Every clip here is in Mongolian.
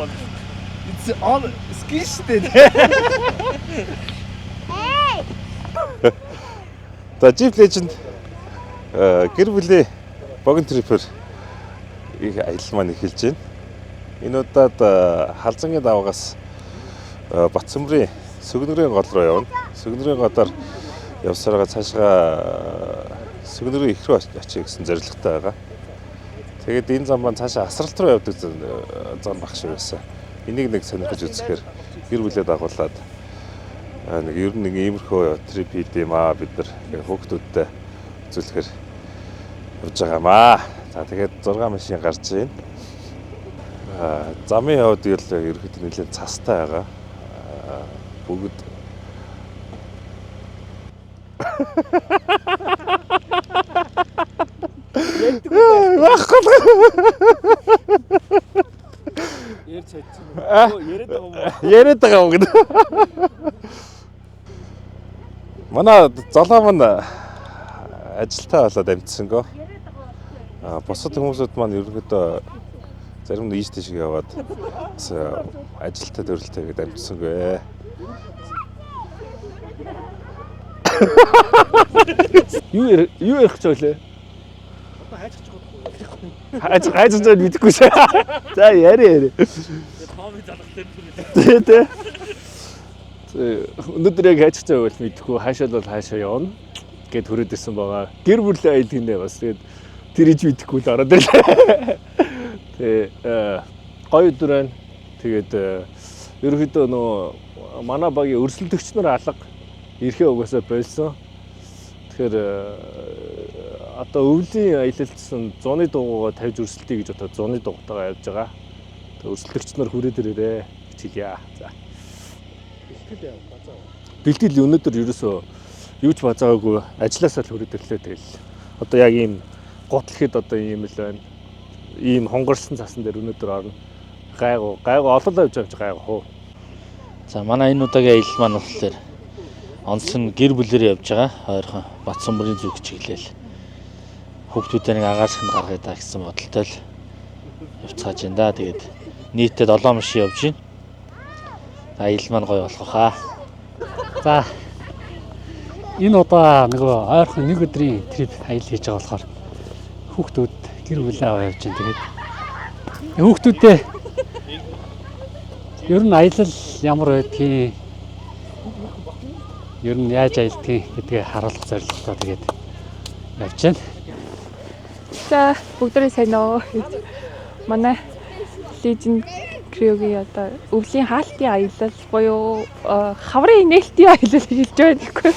It's all skisted. За Jeep Legend гэр бүлийн богино трипээр их аялал маань эхэлж байна. Энэ удаад Халзангийн даваагаас Батцамрын Сүгнэрийн гол руу явна. Сүгнэрийн голоор явсараа цаашгаа Сүгнэрийн их рүү очих гэсэн зорилготой байгаа. Тэгээд энэ зам маань цаашаа асралт руу явдаг зам баг шиг байсан. Энийг нэг сонирхож үзэхээр гэр бүлээ дагуулад нэг ер нь нэг иймэрхүү трип хийдэм аа бид нар хүүхдүүдтэй үзүүлэхээр явж байгаамаа. За тэгээд 6 машин гарч байна. Замын явд ерөөхдөө нэлээд цастай байгаа. Бүгд яриад байгаа юм гэдэг. Манай золоо маань ажилтаа болоод амжсангүй. Босод хүмүүсүүд маань ерөнхийдөө зарим нь ийш тийш яваад ажилтаа төрөлтэй гэдэг амжсангүй. Юу ярих гэж байлаа? Одоо хайчих ч бодохгүй. Хайж мэдэхгүй шээ. За яри. Томми залах Тэ. Өнөөдөр яг хайчих цаа байвал мэдэхгүй. Хаашаа бол хаашаа явна гэд хүрээд ирсэн байгаа. Гэр бүлийн аялал гинэ бас тэгээд тэр иж мэдэхгүй л ороод ирлээ. Тэгээ гоё өдөр байна. Тэгээд ерөнхийдөө нөө манай багийн өрсөлдөгч нар алга ирэхээ угаасаа болсон. Тэгэхээр одоо өвлийн аялалдсан зуны дугуйгаа тавьж өрсөлдөе гэж одоо зуны дугуйтайгаа явж байгаа. Тэгээ өрсөлдөгч нар хүрээд ирээрээ хичээлье. За. Бэлтгэл өнөөдөр ерөөсөө юу ч базаагүй ажилласаа л хүрээд ирлээ тэгэл. Одоо яг ийм готлоход одоо ийм л байна. Ийм хонгорсон цасан дээр өнөөдөр орно. Гайгуу ололоо явж байгаа гайгуу. За манай энэ удаагийн аялал маань болохоор онцлог гэр бүлээр явж байгаа. Ойрхон Батцамрын зүг чиглэл. Хүүхдүүдээ нэг агаарч гаргая даа гэсэн бодолтой л явцгааж байна да. Тэгээд нийтдээ 7 машин явж байна. Аялал маань гоё болох хаа. За энэ удаа нөгөө ойрхон нэг өдрийн трип аялал хийж байгаа болохоор хүүхдүүд гэр бүлээ аваа явж байна. Тэгээд хүүхдүүдээ ер нь аялал ямар байдгийг ер нь яаж аялдгийг гэдгийг харуулах зорилготой тэгээд явж байна. За бүгдээ сайн уу. Манай Legend Crew-гийн одоо өвлийн хаалтын аялал буюу хаврын нээлтийн аялал хийж байгаа гэхгүй.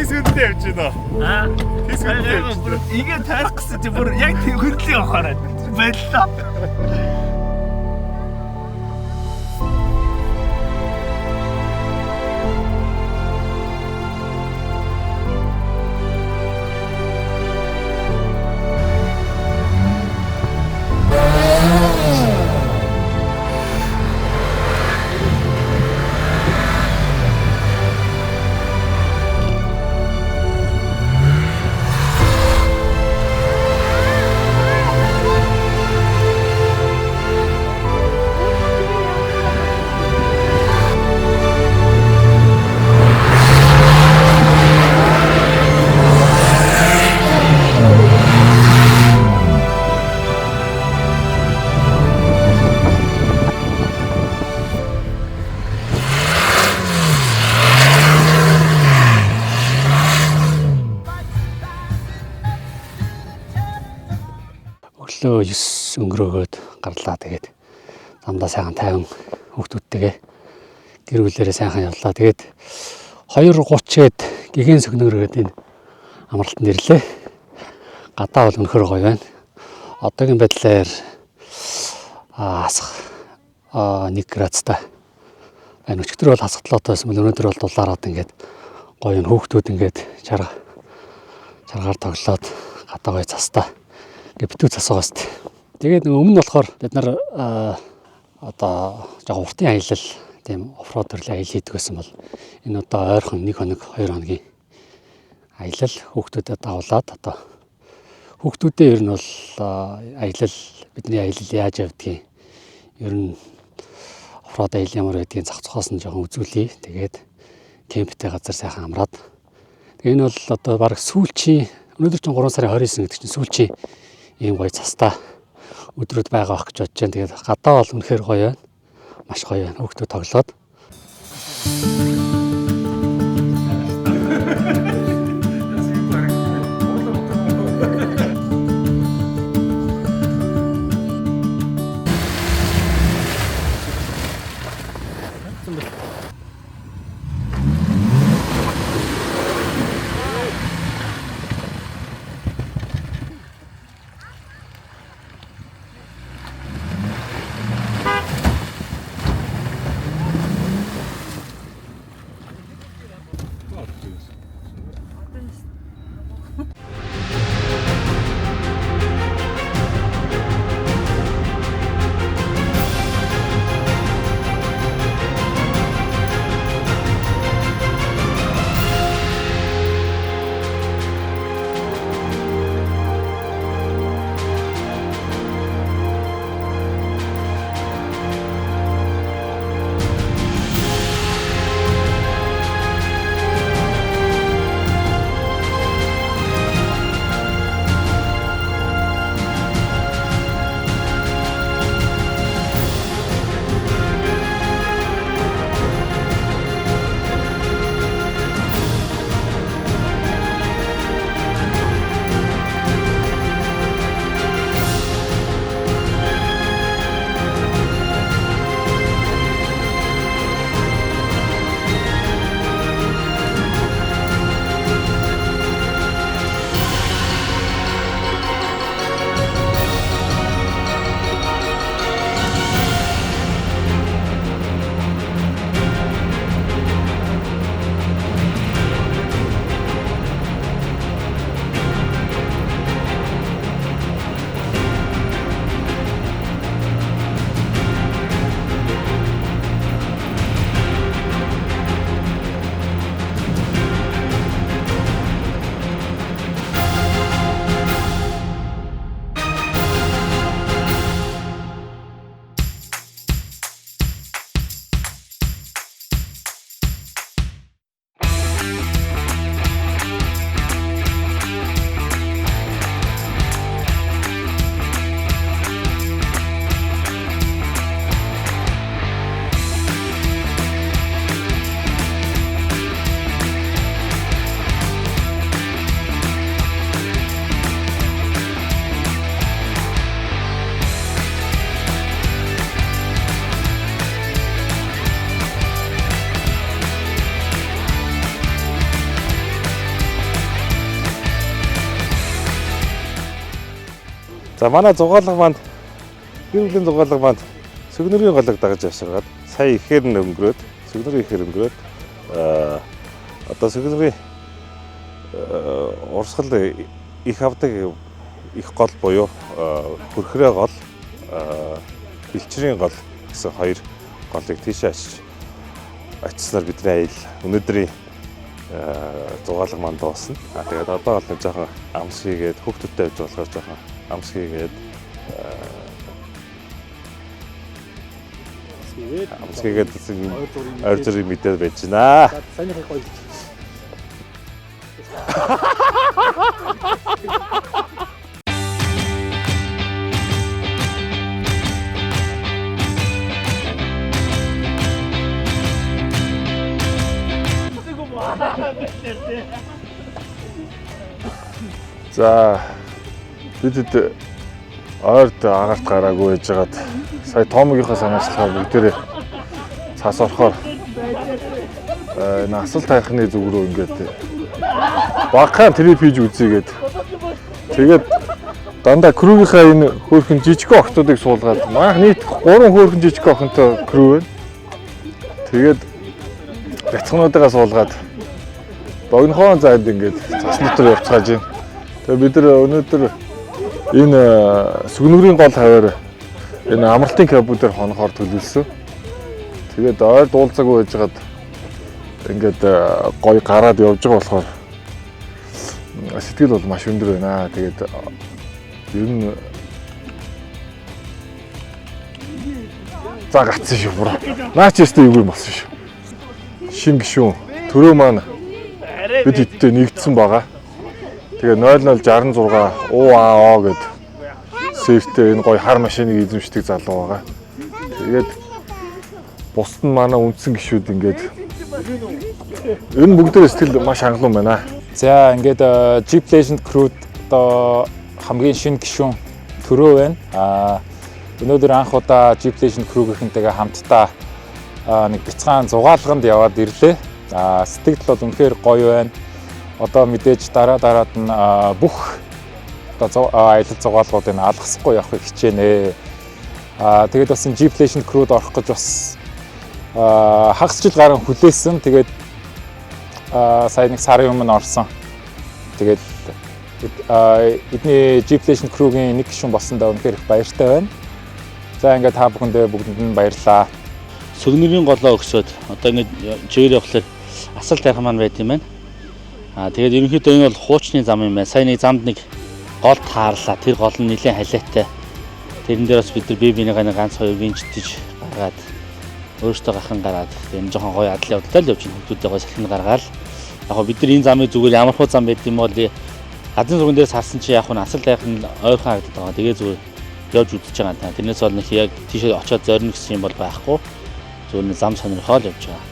Тэсгэндээ явж байна. Тэсгэндээ. Игээ таарах гэсэн чи бүр яг хөндлөө явахаарай. байлаа. Өглөө 9 өнгөрөөгөөд гарлаа. Тэгээд замдаа сайхан тайван хүүхдүүдтэйгээ гэр бүлээрээ сайхан явлаа. Тэгээд 2:30-д гигэн сөгнөрөөд энэ амралтанд ирлээ. Гадаа бол өнөхөр гоё байна. Одоогийн байдлаар асах 1 градустай байна. Өчигдөр бол хасгатлаатай байсан бол өнөөдөр бол дулаараад ингээд гоё хүүхдүүд ингээд чаргаар тоглоод гадаа гоё цастаа битүү цасгаа сте. Тэгээд өмнө болохоор бид нар одоо жоохон уртын аялал тийм оффроуд төрлийн аялал хийдэг байсан бол энэ одоо ойрхон 1 хоног 2 хоногийн аялал хүүхдүүдэд давуулаад одоо хүүхдүүдээ ер нь бол аялал бидний аялал яаж явдгийг ер нь оффроуд аялал ямар байдгийг зах зохиос нь жоохон үзүүлье. Тэгээд кемптэй газар сайхан амраад. Тэгээ энэ бол одоо баг сүүлчийн өнөөдөр чинь 3 сарын 29 гэдэг чинь сүүлчийн ийм гоё цастаа өдрүүд байгаа ах гэж бодож байна. Тэгээд гадаа бол үнэхээр гоё байна. Маш гоё байна. Хүүхдүүд тоглоод. За манай зугаалга маань гэр бүлийн зугаалга маань Сүгнэрийн голыг дагаж явсараад сая ихээр нь өнгөрөөд Сүгнэрийн ихээр өнгөрөөд одоо Сүгнэрийн урсгал их авдаг их гол буюу хөрхрээ гол бэлчрийн гол гэсэн хоёр голыг тийшээ очиснаар бидний аял өнөөдрийн зугаалга маань дуусна. Тэгээд одоо бол нэг жоохон амс хийгээд хүүхдүүдтэй байж болохоор жоохон амс хийгээд амс хийгээд ойр зүрийн мэдээд байж байна. Санийхаа гоё. За бидэд ойрд агаарт гараагүй байжгаад сая Томогийнхаа санаачлахаар бүгдээрээ цаас орохоор энэ асал тайхны зүг рүү ингээд багахан трип хийж үзьгээд тэгээд дандаа крүүгийнхаа энэ хөөрхөн жижигхэн охтуудыг суулгаад манайх нийт 3 хөөрхөн жижигхэн охинтой крүү байна. Тэгээд бяцхнуудаа суулгаад богинохон зайд ингээд цас дотор явцгааж байна. Тэгээд бид нар өнөөдөр энэ Сүгнүрийн гол хаваар энэ амралтын кабүүдээр хонохоор төлөвлөсөн. Тэгээд ойр дуулцаагүй байжгаад ингээд гоё гараад явж байгаа болохоор сэтгэл бол маш өндөр байна. Тэгээд ер нь за гацсан шүү буруу. Наач ястай юу юм болсон шүү. Шин гişүүн төрөө маань бид хэдтэй нэгдсэн байгаа. Тэгээ 0066 УАО гэд сэвтэй энэ гоё хар машиныг эзэмшдэг залуу байгаа. Тэгээд бусд нь манай үндсэн гişүүд ингээд ер нь бүгдээ сэтгэл маш хангалуун байна. За ингээд Jeep Legend Crew одоо хамгийн шинэ гишүүн төрөө байна. Өнөөдөр анх удаа Jeep Legend Crew гэнтэйгээ хамтдаа нэг бяцхан зугаалганд яваад ирлээ. Сэтгэл бол үнэхээр гоё байна. Одоо мэдээж дараад нь бүх одоо аялал зугаалгуудыг алгасахгүй явахыг хичээнэ. Тэгээд бас Jeep Legend Crew-д орох гэж бас хагас жил гарan хүлээсэн. Тэгээд сая нэг сарын өмнө орсон. Тэгээд эдний Jeep Legend Crew-гийн нэг гишүүн болсондоо үнэхээр их баяртай байна. За ингээд та бүхэндээ бүгдэнд нь баярлалаа. Сүгнэрийн голоо өгсөд одоо ингээд жигээр явхлаар асал тайхан маань байт юм байна. Тэгээд ерөнхийдөө энэ бол хуучны зам юм байна. Сайн нэг замд нэг гол таарлаа. Тэр гол нь нэлээд халиатай. Тэрэн дээр бас бид нар бие бинийгаа ганц хоёр винчтэж гаргаад өөртөө гахын гараад энэ жоохон гоё адлын явдалтай л явж байна. Хүмүүстэй гоё салхин гаргаад яг бид нар энэ замыг зүгээр ямар хуу зам байд юм бол гадны зүгэн дээрс харсан чи яг нь асал тайхан ойрхон харагдаад байгаа. Тэгээ зүгээр явж үзэж байгаа. Тэрнээс бол нэг яг тийшээ очиод зорино гэсэн юм бол байхгүй. Зүгээр зам сонирхол явж байгаа.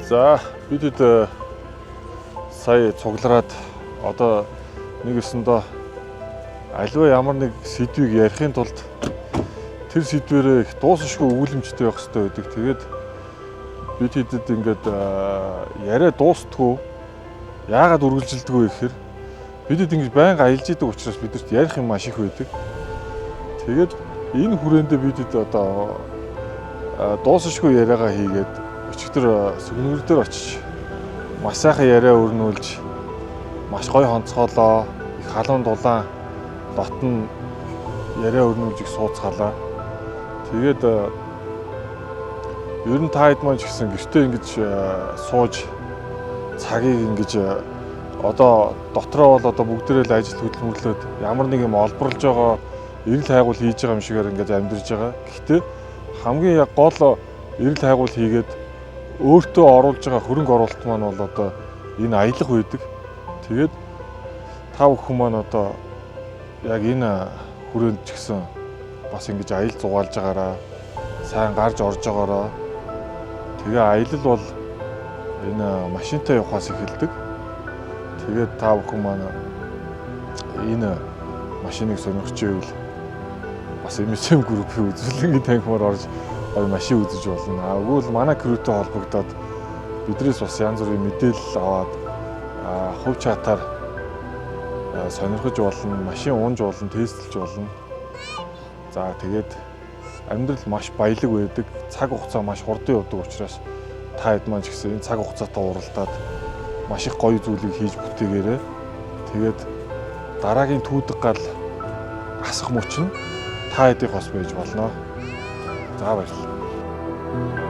За бидэд сая цуглараад одоо нэг өсөндөө аливаа ямар нэг сэдвийг ярихын тулд тэр сэдвэрээ их дуусахгүй өгүүлэмжтэй байх хэрэгтэй байдаг. Тэгээд бид хэдэд ингээд яриа дуустдаггүй яагаад үргэлжилдэггүй гэхээр бидэд ингэж байнга аялж идэг учраас бидэрт ярих юм маш их байдаг. Тэгээд энэ хүрээндээ бидэд одоо дуусахгүй яриагаа хийгээд өчигдөр сүгнүр дээр очиж маш сайхан яриа өрнүүлж маш гоё хонцгоолоо их халуун дулаан дотн яриа өрнүүлж их сууцгаалаа. Тэгээд ер нь та хэд маань ч гэсэн гэртээ ингэж сууж цагийг ингэж одоо дотроо бол одоо бүгдээрээ л ажил хөдөлмөрлөөд ямар нэг юм олборлж байгаа эрэл хайгуул хийж байгаа юм шигээр ингэж амьдарч байгаа. Гэхдээ хамгийн яг гол эрэл хайгуул хийгээд өөртөө оруулж байгаа хөрөнгө оруулалт маань бол одоо энэ аялах байдаг. Тэгээд та бүхэн маань одоо яг энэ хүрээнд ч гэсэн бас ингэж аялал зугаалж байгаараа сайн гарч орж байгаараа тэгээ аялал бол энэ машинтай явахаас эхэлдэг. Тэгээд та бүхэн маань энэ машиныг сонирхож байвал бас MSM группийн үзүүлэнгийн танхимаар орж машин үзэж болно. Өгвөл манай крүүтэй холбогдоод бидрээс бас янз бүрийн мэдээлэл аваад хувь чатаар сонирхож болно, машин унж болно, тестэлж болно. За тэгээд амьдрал маш баялаг байдаг. Цаг хугацаа маш хурдан явдаг учраас та хэд маань ч гэсэн энэ цаг хугацаатай уралдаад маш их гоё зүйлийг хийж бүтээгээрэй. Тэгээд дараагийн түүдэг гал асах мөч нь та хэдийн хос байж болно. За баярлалаа.